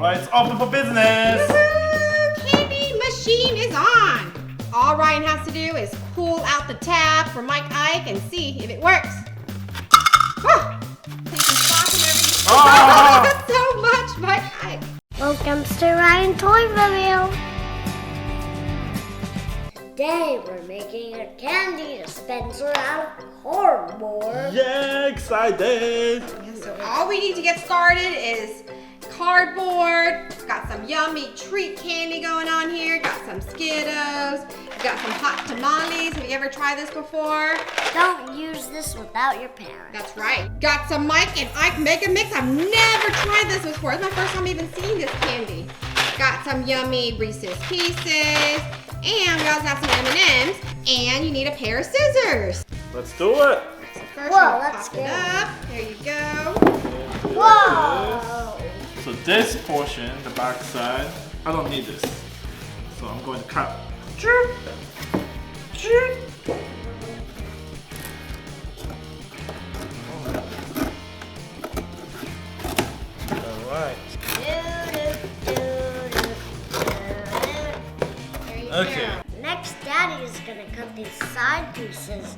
Alright, it's open for business. Woo-hoo! Candy machine is on. All Ryan has to do is pull out the tab for Mike Ike and see if it works. Whoa! So you can slap whenever you so much, Mike Ike. Welcome to Ryan ToysReview. Today we're making a candy dispenser out of cardboard. Yeah, excited. Yeah, so all we need to get started is cardboard. Got some yummy treat candy going on here. Got some Skittles. Got some hot tamales. Have you ever tried this before? Don't use this without your parents. That's right. Got some Mike and Ike Mega Mix. I've never tried this before. It's my first time even seeing this candy. Got some yummy Reese's Pieces. And we also have some M&Ms. And you need a pair of scissors. Let's do it. So first Whoa, we'll that's pop it up. There you go. Whoa! So this portion, the back side, I don't need this. So I'm going to cut. Alright. Okay. Next, Daddy is gonna cut these side pieces.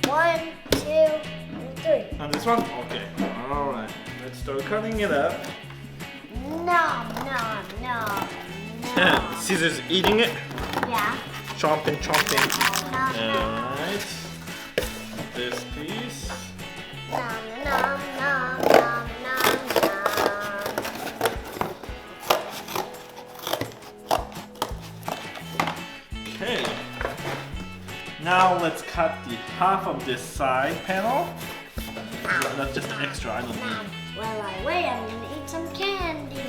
1, 2, and 3. And this one? Okay. Alright. Let's start cutting it up. No. Scissors eating it. Yeah. Chomping. No. Alright. This piece. Nom. Okay. Now let's cut the half of this side panel. That's just extra, I don't need. While I wait, I'm gonna eat some candy.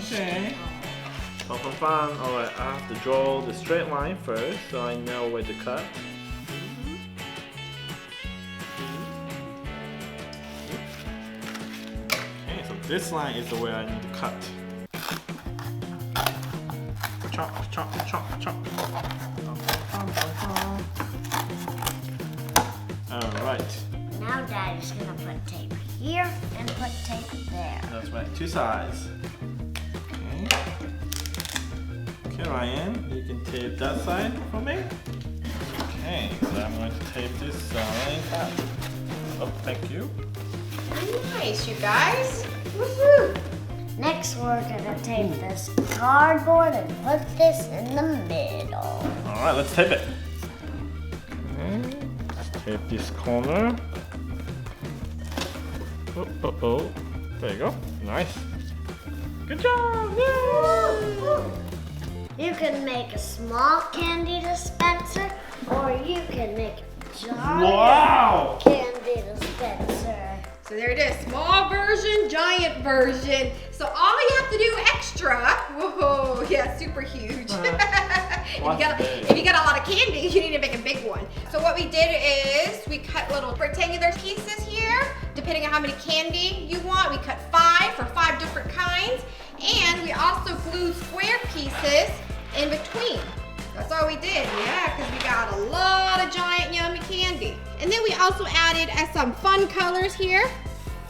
Okay. Fun. Alright, I have to draw the straight line first so I know where to cut. Okay, so this line is the way I need to cut. Chop. Alright. Now Daddy's gonna put tape here and put tape there. That's right, 2 sides. Okay, Ryan, you can tape that side for me. Okay, so I'm going to tape this side up. Oh, thank you. Nice, you guys. Woohoo! Next, we're gonna tape this cardboard and put this in the middle. Alright, let's tape it. Okay, let's tape this corner. Oh. There you go. Nice. Good job! Yay! You can make a small candy dispenser, or you can make a giant candy dispenser. So there it is, small version, giant version. So all you have to do extra, whoa, yeah, super huge. If you got a lot of candy, you need to make a big one. So what we did is we cut little rectangular pieces here, depending on how many candy you want. We cut 5 for 5 different kinds. And we also glued square pieces in between. That's all we did, yeah, because we got a lot of giant yummy candy. And then we also added some fun colors here.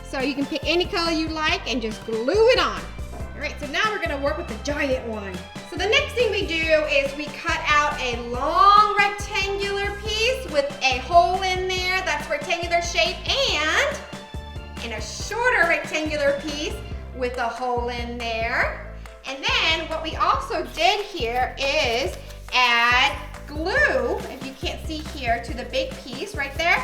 So you can pick any color you like and just glue it on. All right, so now we're gonna work with the giant one. So the next thing we do is we cut out a long rectangular piece with a hole in there that's rectangular shape, and in a shorter rectangular piece with a hole in there. And then what we also did here is add glue, if you can't see here, to the big piece right there.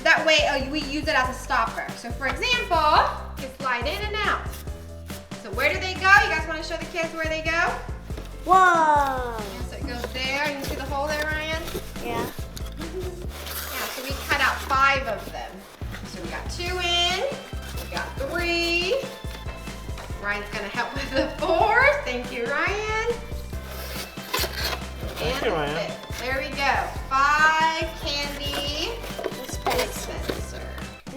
That way we use it as a stopper. So for example, you can slide in and out. So where do they go? You guys want to show the kids where they go? Whoa! Yeah, so it goes there. You see the hole there, Ryan? Yeah. Yeah, so we cut out 5 of them. So we got 2 in, we got 3. Ryan's gonna help with the 4th. Thank you, Ryan. Thank you, Ryan. There we go. 5 candy dispenser.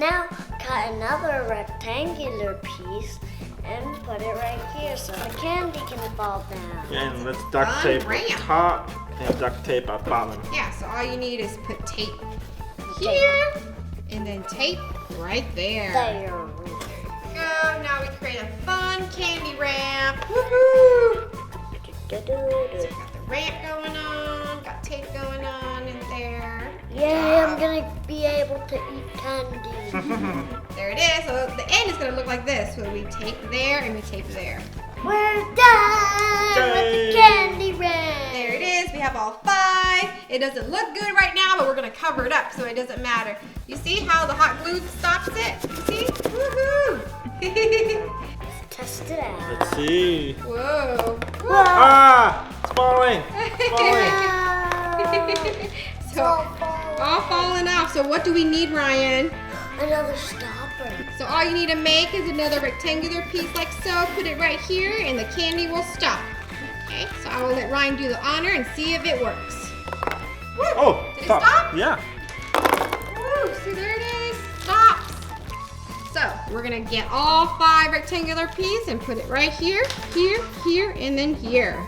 Now cut another rectangular piece and put it right here so the candy can fall down. Yeah, and let's duct tape the top and duct tape at bottom. Yeah, so all you need is put tape here and then tape right there. There. Go. Now we create a fun candy So got the ramp going on, got tape going on in there. Yay, I'm gonna be able to eat candy. There it is. So the end is gonna look like this. So we tape there and we tape there. We're done with the candy ramp. There it is. We have all 5. It doesn't look good right now, but we're gonna cover it up so it doesn't matter. You see how the hot glue stops it? You see? Woohoo! Test it out. Let's see. Whoa. Whoa. Ah! It's falling. So all falling off. So what do we need, Ryan? Another stopper. So all you need to make is another rectangular piece like so. Put it right here and the candy will stop. Okay, so I will let Ryan do the honor and see if it works. Woo. Oh, Did it stop? Yeah. Woo, see there it is. Stops. So we're gonna get all 5 rectangular pieces and put it right here, here, here, and then here.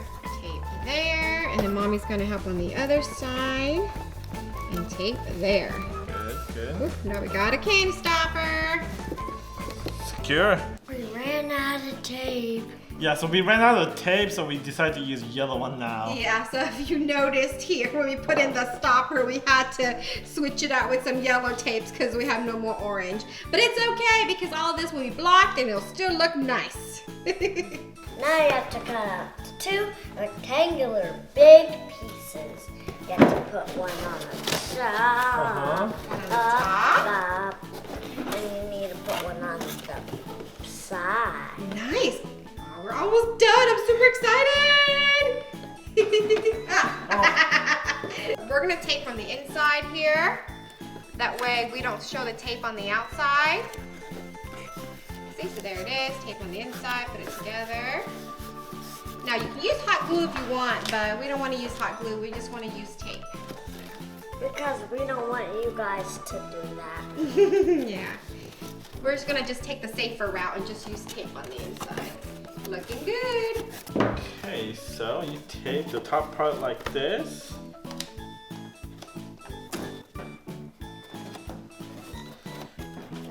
Tape there, and then Mommy's gonna help on the other side. And tape there. Good. Oof, now we got a candy stopper. Secure. We ran out of tape. Yeah, so we ran out of tape, so we decided to use yellow one now. Yeah, so if you noticed here, when we put in the stopper, we had to switch it out with some yellow tapes because we have no more orange. But it's okay because all of this will be blocked and it'll still look nice. Now you have to cut out 2 rectangular big pieces. You have to put one on the top, top, and you need to put one on the side. Nice. Oh, we're almost done. I'm super excited. We're going to tape from the inside here. That way we don't show the tape on the outside. See, so there it is. Tape on the inside. Put it together. Now you can use hot glue if you want, but we don't want to use hot glue. We just want to use tape. Because we don't want you guys to do that. Yeah. We're just going to just take the safer route and just use tape on the inside. Looking good. Okay, so you tape the top part like this.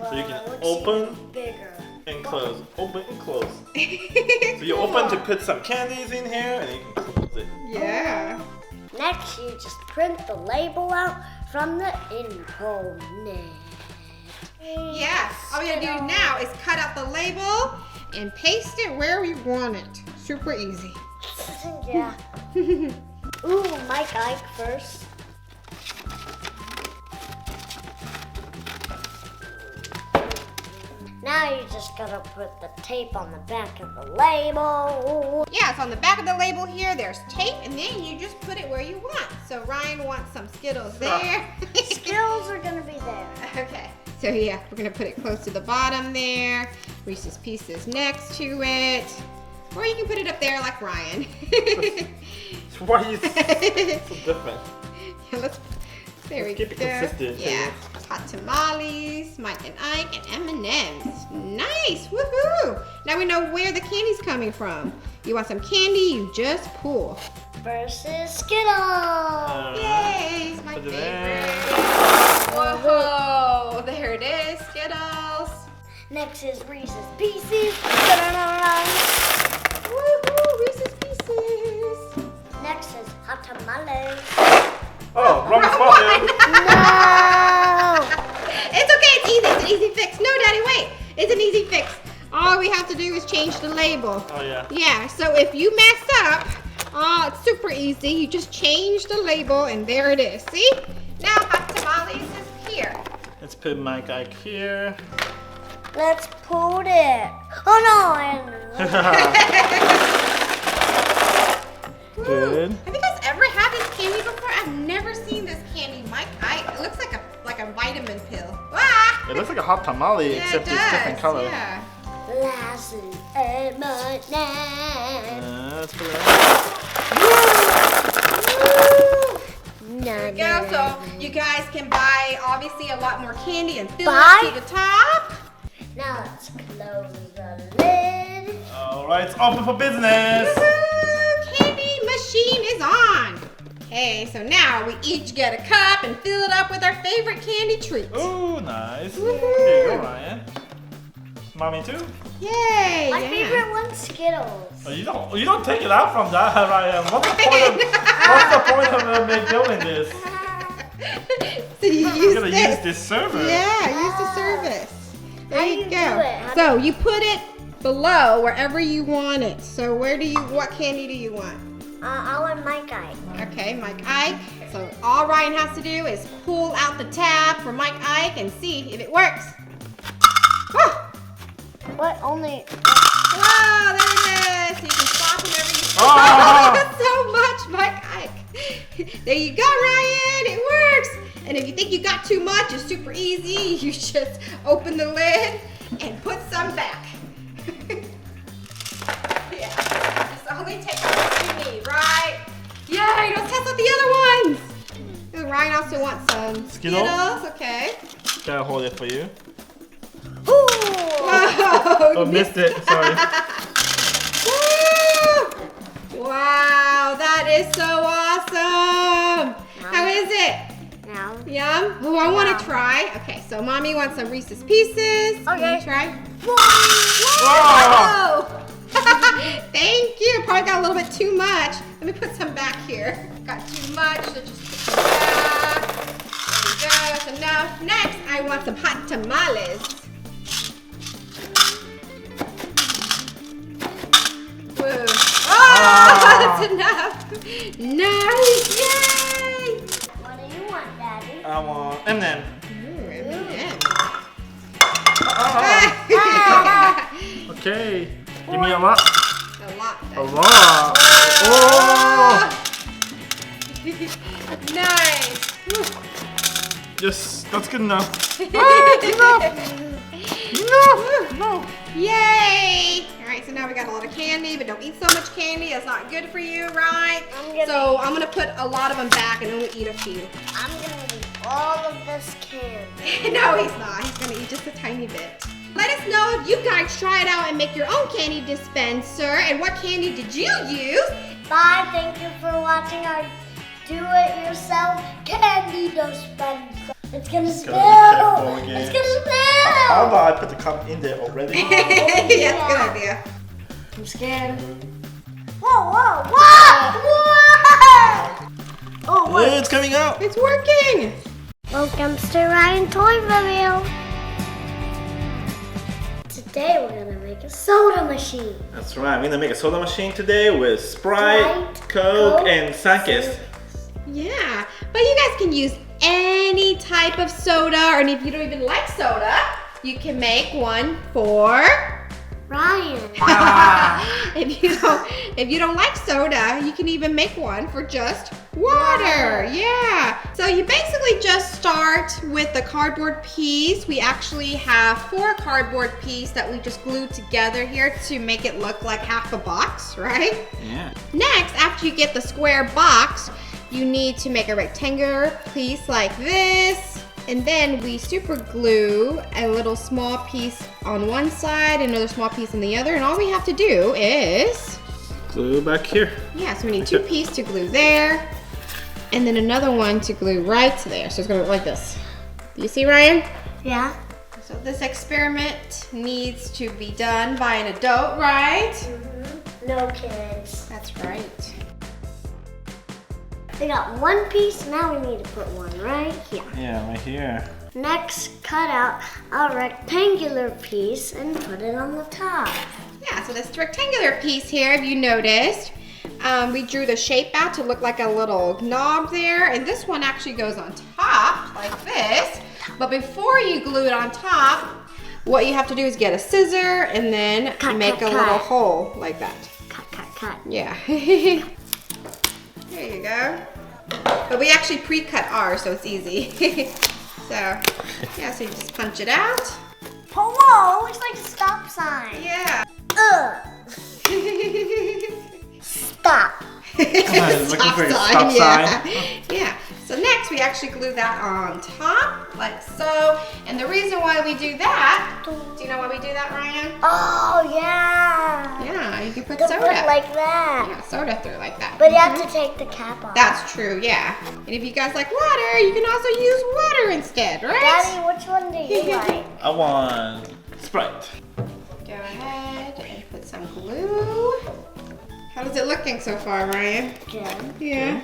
So you can open bigger. and close, open and close. So you open to put some candies in here and you can close it. Yeah. Next, you just print the label out from the info net. Yeah. All we gotta do now is cut out the label and paste it where we want it. Super easy. Yeah. Ooh, Mike Ike first. Now you just gotta put the tape on the back of the label. Yeah, so on the back of the label here, there's tape, and then you just put it where you want. So Ryan wants some Skittles there. Skittles are gonna be there. Okay. So yeah, we're gonna put it close to the bottom there. Reese's Pieces next to it. Or you can put it up there like Ryan. Why are you so different? Yeah, there we keep it go. consistent. Yeah. Hot tamales, Mike and Ike, and M&M's. Nice, woohoo! Now we know where the candy's coming from. You want some candy, you just pull. Versus Skittles. Yay, it's my Put it favorite. there. Whoa, there it is, Skittles. Next is Reese's Pieces. Woohoo, Reese's Pieces. Next is Hot Tamales. Oh, wrong spot there. No! It's okay, it's easy, it's an easy fix. No, Daddy, wait, it's an easy fix. All we have to do is change the label. Oh yeah. Yeah, so if you mess up, it's super easy. You just change the label and there it is. See? Now Hot Tamales is here. Let's put Mike Ike here. Let's put it. Oh no! Good. Have you guys ever had this candy before? I've never seen this candy. Mike Ike. It looks like a vitamin pill. Ah! It looks like a hot tamale, Yeah, except it it's does. different color. Yeah. Lassie and my Let's put it There we go. So you guys can buy obviously a lot more candy and fill Buy? it to the top. Now let's close the lid. Alright, it's open for business. Woohoo! Candy machine is on. Okay, so now we each get a cup and fill it up with our favorite candy treat. Ooh, nice. Woohoo. Here you go, Ryan. Mommy too? Yay! My yeah. favorite one's Skittles. Oh, you don't take it out from that, Ryan. What's the point of me doing this? So you I'm use gonna this. use this server. Yeah, use the service. There How you do you go. do it? So you put it below wherever you want it. So what candy do you want? I want Mike Ike. Okay, Mike Ike. So all Ryan has to do is pull out the tab for Mike Ike and see if it works. Oh, What only? wow, there it is. So you can swap whenever you so much, Mike Ike. There you go, Ryan. It works. And if you think you got too much, it's super easy. You just open the lid and put some back. Yeah, just only take what you need, right? Yay, let's test out the other ones. And Ryan also wants some Skittles. Okay. Gotta hold it for you. Whoa, Oh, missed it. Sorry. Woo! Wow, that is so awesome. How is it? No. Yum? Oh, I want to try. Okay, so Mommy wants some Reese's Pieces. Can Okay. you try? Whoa! Whoa! Thank you. Probably got a little bit too much. Let me put some back here. Got too much, so just put some back. There we go. So now, next, I want some hot tamales. Whoa. Oh, that's enough. Nice. Yay. What do you want, Daddy? I want M&M. Ooh, M&M. Okay. Give me a lot. A lot. A lot. Oh! Nice. Yes, that's good enough. No. Yay. All right, so now we got a lot of candy, but don't eat so much candy. That's not good for you, right? So I'm gonna put a lot of them back and only eat a few. I'm gonna eat all of this candy. No, he's not. He's gonna eat just a tiny bit. Let us know if you guys try it out and make your own candy dispenser. And what candy did you use? Bye. Thank you for watching our do-it-yourself candy dispenser. It's gonna spill. careful again. It's gonna How spill. about I put the cup in there already? Yeah, that's a good idea. I'm scared. Whoa, whoa, whoa! Whoa! Oh, what? It's coming out. It's working. Welcome to Ryan ToysReview. Today we're gonna make a soda machine. That's right. We're gonna make a soda machine today with Sprite, Sprite, Coke, Coke, and Sunkist. Yeah, but you guys can use any type of soda, and if you don't even like soda, you can make one for Ryan. if you don't like soda, you can even make one for just water. Yeah. So you basically just start with the cardboard piece. We actually have 4 cardboard pieces that we just glued together here to make it look like half a box, right? Yeah. Next, after you get the square box, you need to make a rectangular piece like this. And then we super glue a little small piece on one side, another small piece on the other. And all we have to do is, Glue back here. yeah, so we need 2 pieces to glue there. And then another one to glue right there. So it's gonna look like this. You see, Ryan? Yeah. So this experiment needs to be done by an adult, right? No kids. That's right. We got one piece, now we need to put one right here. Yeah, right here. Next, cut out a rectangular piece and put it on the top. Yeah, so this rectangular piece here, if you noticed, we drew the shape out to look like a little knob there, and this one actually goes on top like this. But before you glue it on top, what you have to do is get a scissor and then make a little hole like that. Cut. Yeah. There you go. But we actually pre-cut ours, so it's easy. So, yeah, so you just punch it out. Oh, whoa, looks like a stop sign. Yeah. Ugh. Stop. Looking for a stop sign. Yeah. So next we actually glue that on top, like so. And the reason why we do that, do you know why we do that, Ryan? Oh, yeah. Yeah, you can put The soda. foot like that. Yeah, soda through like that. But you have to take the cap off. That's true, yeah. And if you guys like water, you can also use water instead, right? Daddy, which one do you like? I want Sprite. ahead and put some glue. How is it looking so far, Ryan? Good. Yeah.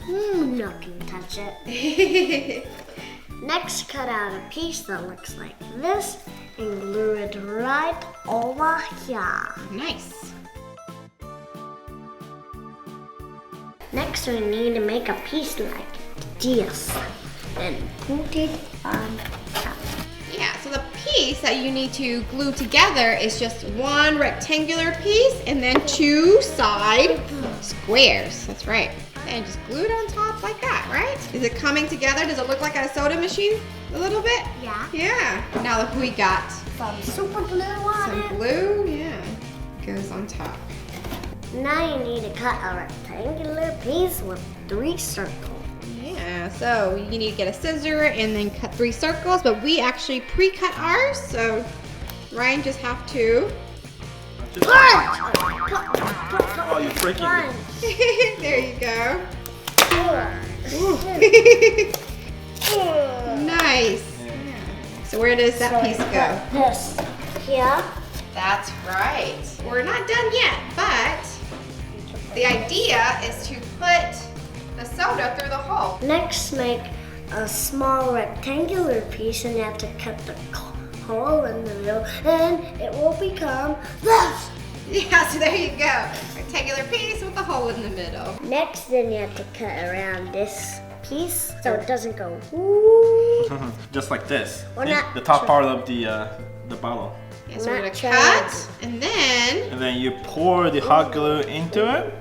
No can touch it. Next, cut out a piece that looks like this and glue it right over here. Nice. Next, we need to make a piece like this and put it on top. Yeah, so the piece that you need to glue together is just one rectangular piece and then two side squares. That's right. And just glue it on top like that, right? Is it coming together? Does it look like a soda machine a little bit? Yeah. Yeah. Now look, we got Some super glue on some it. glue. Yeah. Goes on top. Now you need to cut a rectangular piece with 3 circles. Yeah, so you need to get a scissor and then cut 3 circles, but we actually pre-cut ours, so Ryan just have to. Oh, you're breaking it. There you go. Nice. So where does that piece go? This here. That's right. We're not done yet, but the idea is to put the soda through the hole. Next, make a small rectangular piece and you have to cut the hole in the middle and it will become this. Yeah, so there you go. Rectangular piece with a hole in the middle. Next, then you have to cut around this piece so it doesn't go woo. Just like this. We're See? not The top sure. part of the bottle. Yeah, so we're gonna Not trying cut and then And then you pour the hot glue into it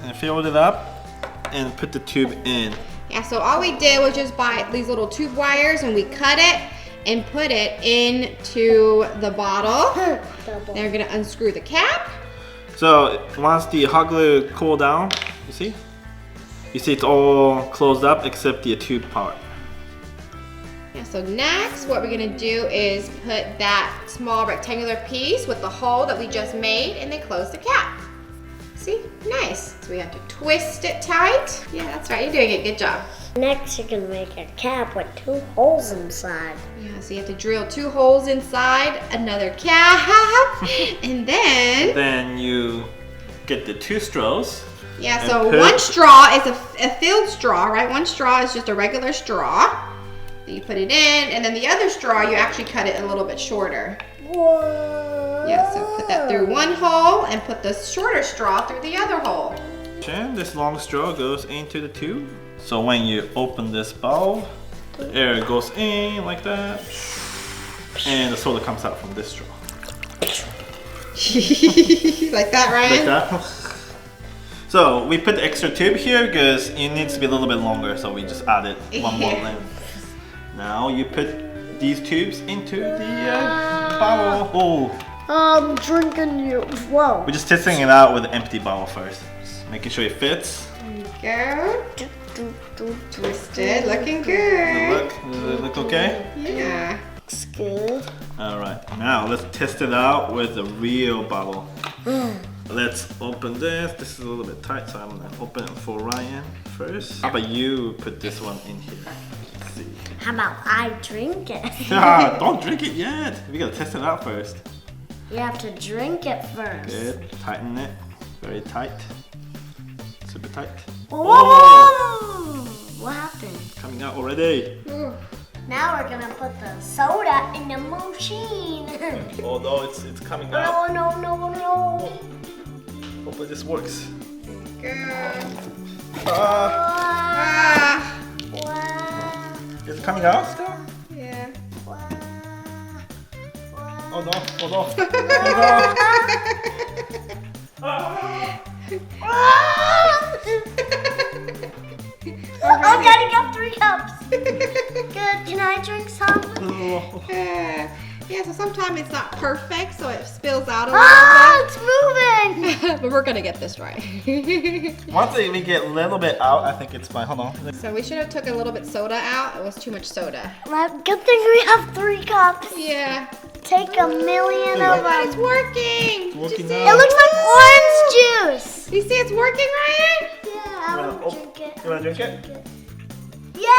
and fill it up and put the tube in. yeah, so all we did was just buy these little tube wires and we cut it and put it into the bottle. Double. Then we're gonna unscrew the cap. So once the hot glue cool down, you see it's all closed up except the tube part. Yeah, so next what we're gonna do is put that small rectangular piece with the hole that we just made and then close the cap. See, nice. So we have to twist it tight. Yeah, that's right, you're doing it, good job. Next, you can make a cap with 2 holes inside. Yeah, so you have to drill 2 holes inside another cap, and Then you get the 2 straws. yeah, and so put- one straw is a filled straw, right? One straw is just a regular straw. You put it in, and then the other straw, you actually cut it a little bit shorter. Whoa. Yeah, so put that through one hole and put the shorter straw through the other hole. And this long straw goes into the tube. So when you open this valve, the air goes in like that, and the soda comes out from this straw. Like that, Ryan? Like that. So we put the extra tube here because it needs to be a little bit longer, so we just added one more Yeah. length. Now you put these tubes into the bottle hole. I'm drinking you. Whoa. We're just testing it out with an empty bottle first. Just making sure it fits. Go. Twisted, looking Does it good. Does it look okay? Yeah. Looks good. Alright, now let's test it out with a real bottle. Let's open this. This is a little bit tight, so I'm gonna open it for Ryan first. How about you put this one in here? Let's see. How about I drink it? Ah, don't drink it yet. We gotta test it out first. You have to drink it first. Good. Tighten it. Very tight. Super tight. Whoa! Oh, What happened? coming out already. Now we're gonna put the soda in the machine. Oh no, it's coming out. No, no, no, no. Hopefully this works. Good. Ah, Ah. Wow. it's coming out still? Yeah. Wow. Oh no, oh no. Oh Oh, Daddy got 3 cups. Good. Can I drink some? no. Yeah, so sometimes it's not perfect, so it spills out a Ah, it's moving. little bit. But we're gonna get this right. Once we get a little bit out, I think it's fine. Hold on. So we should have took a little bit soda out. It was too much soda. Well, good thing we have 3 cups. Yeah. Take a million There you of go. It's them. working. Working Did you see now. It looks like orange juice. You see it's working, Ryan? Yeah, I wanna want to drink it. You wanna drink it? Yay!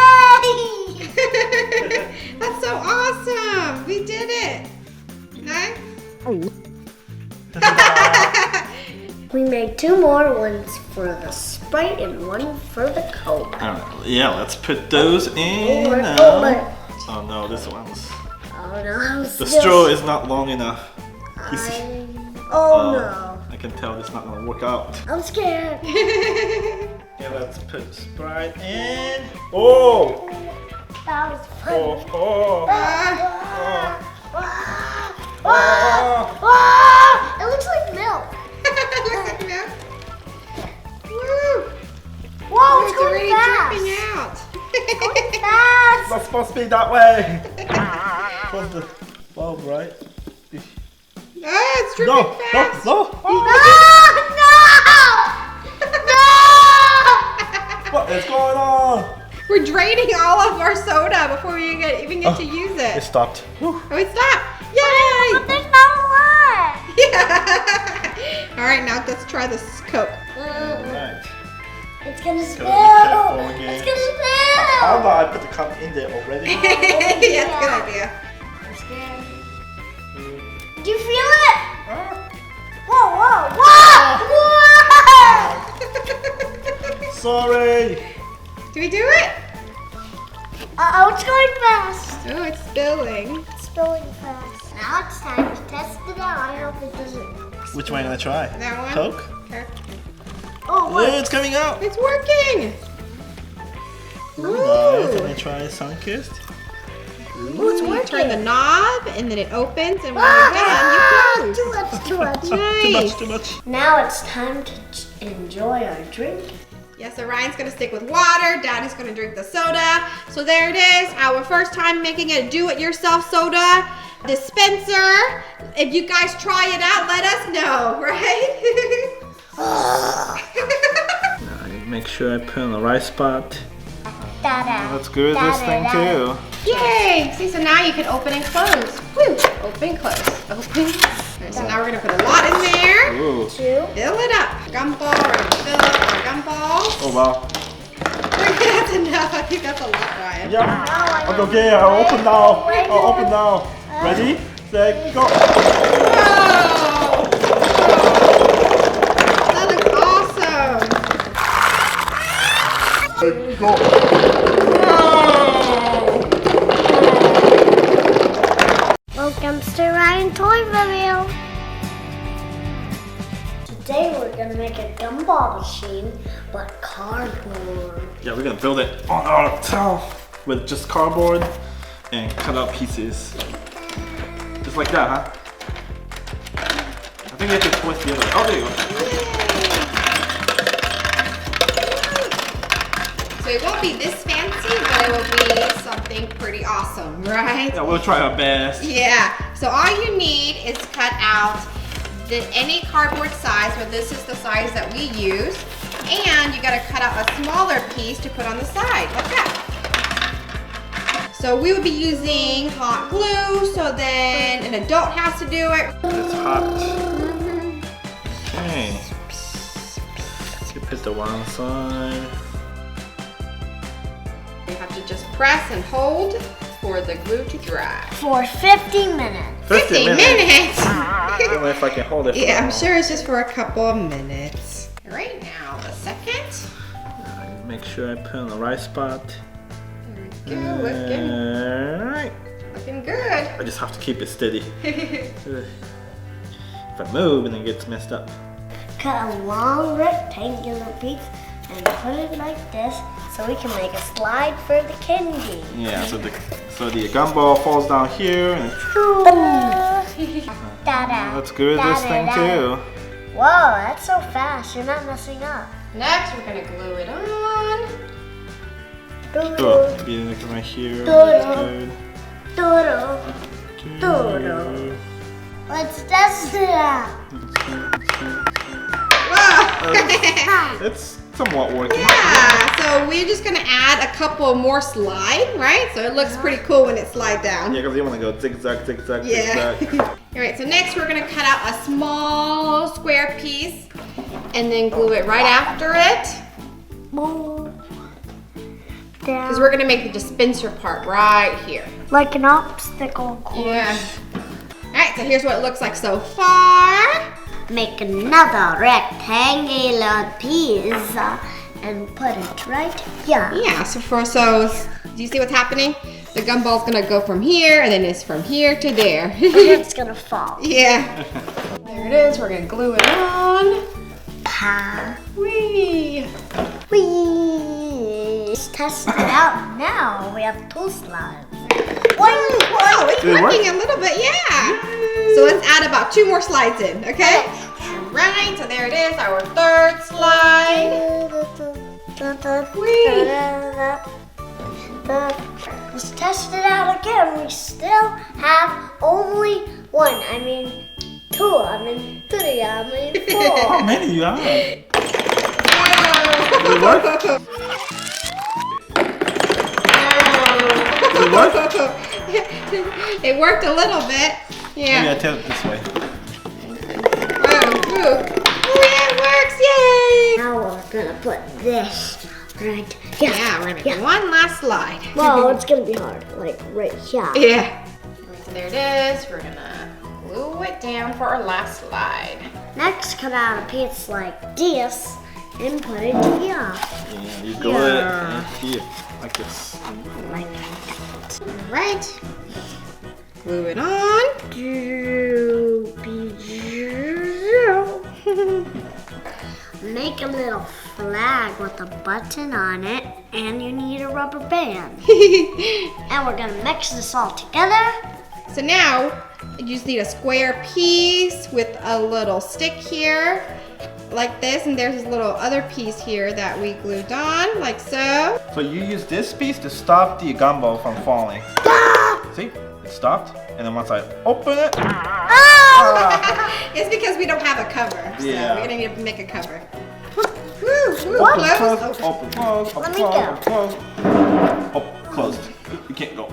That's so awesome. We did it. Nice. We made 2 more, ones for the Sprite and one for the Coke. Alright, yeah, let's put those in now. Oh no, this one's... Oh no, the straw is not long enough. Oh no. I can tell this is not gonna work out. I'm scared. Yeah, let's put Sprite in. Oh! That was funny. It looks like milk. Woo! Whoa, it's It's going already fast. dripping out. Fast. It's not supposed to be that way. Close the bulb, right? Oh, it's dripping fast. No! What is going on? We're draining all of our soda before we even get to use It it. stopped. Whew. Oh, it stopped. Yay! But there's not a lot. Yeah. All right, now let's try this Coke. Alright. It's gonna spill. careful again. It's gonna spill. How about I put the cup in there already? Yeah, it's a good idea. I'm scared. Do you feel it? Whoa, whoa, whoa! Sorry. Do we do it? Uh-oh, it's going fast. Oh, it's spilling. It's spilling fast. Now it's time to test it out. I hope it doesn't. Which one are you gonna try? That one? Coke? Okay. Oh, Yeah, what? it's coming out. It's working. Nice. I'm gonna try Sunkist. Ooh, it's You working. turn the knob and then it opens, and when Ah, you're done, you close. too much. Nice. Too much. Now it's time to enjoy our drink. Yeah, so Ryan's gonna stick with water, Daddy's gonna drink the soda. So there it is, our first time making a do-it-yourself soda dispenser. If you guys try it out, let us know, right? Now, I make sure I put on the right spot. Da-da. Let's go with this thing too. Yay! See, so now you can open and close. Woo! Open, close, open. Alright, so now we're gonna put a lot in there. Ooh. 2. Fill it up. Gumball, we're gonna fill up our gumballs. Oh wow. That's enough, I think that's a lot, Ryan. Yeah. Okay, I'll open now. I'll open now. Ready? Set, go. Whoa! That looks awesome. Set, go. Welcome to Ryan ToysReview. Today we're gonna make a gumball machine, but cardboard. Yeah, we're gonna build it on ourselves with just cardboard and cut out pieces. Just like that, huh? I think you have to twist the other way. Oh, there you go. So it won't be this fancy, but it will be something pretty awesome, right? Yeah, we'll try our best. Yeah, so all you need is cut out any cardboard size, but this is the size that we use. And you gotta cut out a smaller piece to put on the side, like that. So we would be using hot glue, so then an adult has to do it. It's hot. Okay. You put the one side. You have to just press and hold for the glue to dry. For 50 minutes. 50 minutes! I don't know if I can hold it. Yeah, I'm sure it's just for a couple of minutes. All right, now the second. Make sure I put on the right spot. There we go, looking Alright. good. I just have to keep it steady. If I move and it gets messed up. Cut a long rectangular piece and put it like this so we can make a slide for the candy. Yeah, so the gumball falls down here and Da-da. let's go with this thing too. Whoa, that's so fast. You're not messing up. Next, we're gonna glue it on. Oh, yeah, like right here. Doodle. Good. Doodle. Doodle. Let's test it out. Whoa! It's somewhat working. Yeah, so we're just gonna add a couple more slide, right? So it looks pretty cool when it slides down. Yeah, because you want to go zigzag, zigzag, Yeah. zigzag. All right, so next we're gonna cut out a small square piece and then glue it right after it. Because we're gonna make the dispenser part right here. Like an obstacle course. Yeah. Alright, so here's what it looks like so far. Make another rectangular piece and put it right here. Yeah, so do you see what's happening? The gumball's gonna go from here, and then it's from here to there. And it's gonna fall. Yeah. There it is, we're gonna glue it on. Pa. Whee! Whee! Let's test it out now. We have 2 slides. Whoa, it's working a little bit, yeah. So let's add about 2 more slides in, okay? Alright, so there it is, our 3rd slide. Whee! Let's test it out again. We still have only 1. I mean 2. I mean 3. I mean 4. How many you have? It worked? It worked a little bit. Yeah. Yeah, tilt it this way. Oh, yeah, it works. Yay! Now we're gonna put this right here. Yeah, we're gonna do one last slide. Well, it's gonna be hard, like right here. Yeah. So there it is. We're gonna glue it down for our last slide. Next, cut out a piece like this and put it here. Yeah, you glue it in here, like this. Like All right. Glue it on. Make a little flag with a button on it, and you need a rubber band. And we're gonna mix this all together. So now you just need a square piece with a little stick here, like this, and there's this little other piece here that we glued on, like so. So you use this piece to stop the gumball from falling. See? It stopped. And then once I open it, It's because we don't have a cover, so Yeah. we're gonna need to make a cover. Woo, What? close. close, Oh. open, close, open, Let me close, go. open, close. Oh, closed. You can't go.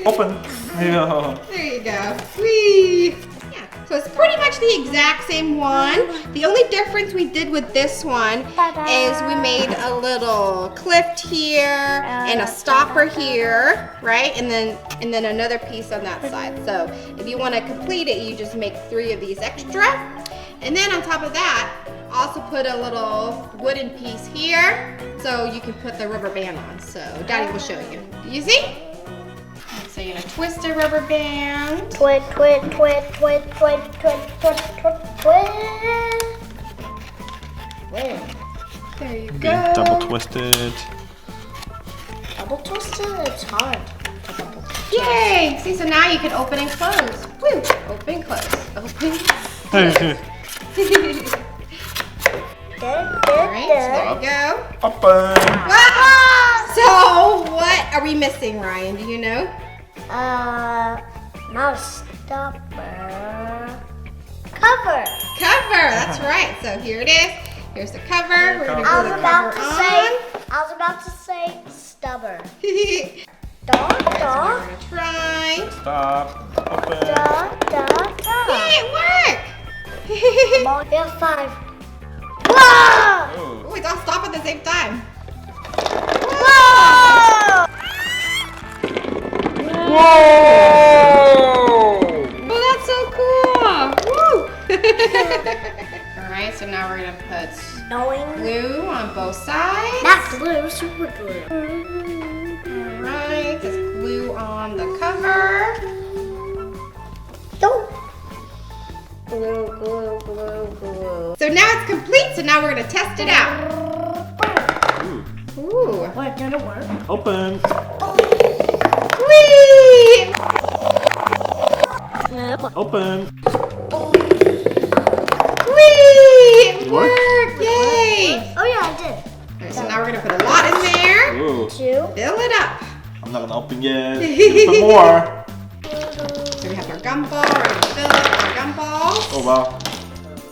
Open. Yeah. There you go. Whee! Yeah. So it's pretty much the exact same one. The only difference we did with this one is we made a little clip here and a stopper here, right? And then another piece on that side. So if you want to complete it, you just make 3 of these extra. And then on top of that, also put a little wooden piece here so you can put the rubber band on. So Daddy will show you. You see? So you're gonna twist a rubber band. Twist, twist, twist, twist, twist, twist, twist, twist, twist. There you go. Double twisted. Double twisted, it's hard. to double twist. Yay! See, so now you can open and close. Woo! Open, close. Open. Alright, so there you go. Open. Wow! So, what are we missing, Ryan? Do you know? Not a stopper. Cover. Cover, that's right. So here it is. Here's the cover. We're gonna I put was the about cover to on. say stubber. Alright, Da, so we're da, gonna try. Stop. Open. da, da, da. Yay, it worked! We have 5. Whoa! Ooh. Oh, it's all stop at the same time. Whoa! Whoa! Oh, that's so cool! Woo! Alright, so now we're gonna put Knowing glue on both sides. not glue, super glue. Alright, just glue on the cover. Don't. Glue, glue, glue, glue. So now it's complete, so now we're gonna test it out. Ooh. What, did it work? Open. Whee! Open. Whee! It It worked? worked! Yay! Oh yeah, I did. Alright, so now we're gonna put a lot in there. Ooh. 2. Fill it up. I'm not gonna open yet. Give some more. So we have our gumball. We're gonna fill up our gumballs. Oh wow.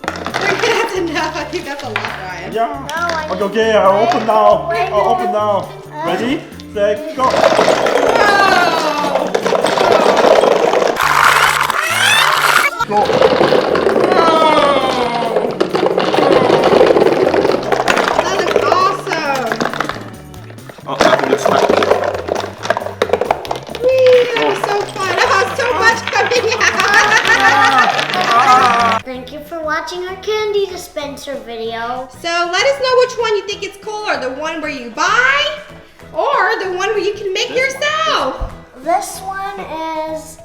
That's enough. I think that's a lot, Ryan. Yeah. No, I Okay, okay, I'll open now. Wait. I'll open now. Ready, set, go. Whoa! Go. That looks awesome. Oh, I think it's stuck. Whee! That was so fun. Oh, so much coming out. dispenser video. So let us know which one you think is cooler, the one where you buy or the one where you can make yourself. This one is.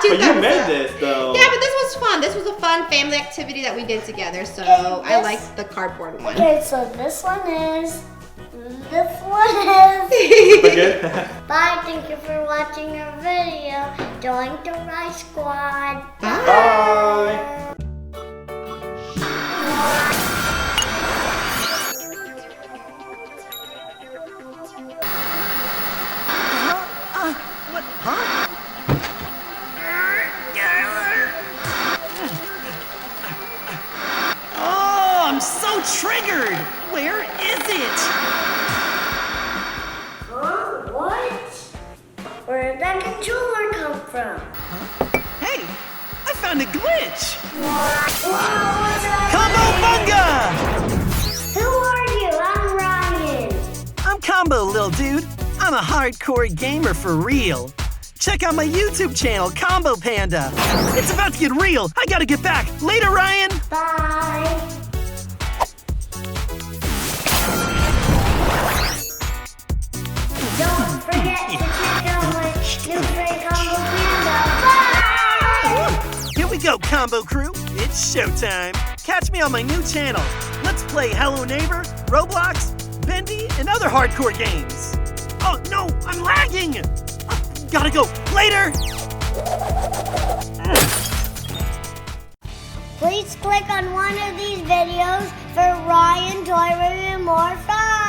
But you made this though. Yeah, but this was fun. This was a fun family activity that we did together, so I liked the cardboard one. Okay, so this one is. Okay. Bye, thank you for watching our video. Join the Rice Squad. Bye. Oh, I'm so triggered. Where is it? Huh? What? Where did that controller come from? Hey, I found a glitch. Whoa, what's up? Combo Bunga! Who are you? I'm Ryan. I'm Combo, little dude. I'm a hardcore gamer for real. Check out my YouTube channel, Combo Panda. It's about to get real. I gotta get back. Later, Ryan. Bye. Don't forget to check out my new friend Combo Panda. Bye! Here we go, Combo Crew. It's showtime. Catch me on my new channel. Let's play Hello Neighbor, Roblox, Bendy, and other hardcore games. Oh, no, I'm lagging. Gotta go. Later. Please click on one of these videos for Ryan ToysReview more fun.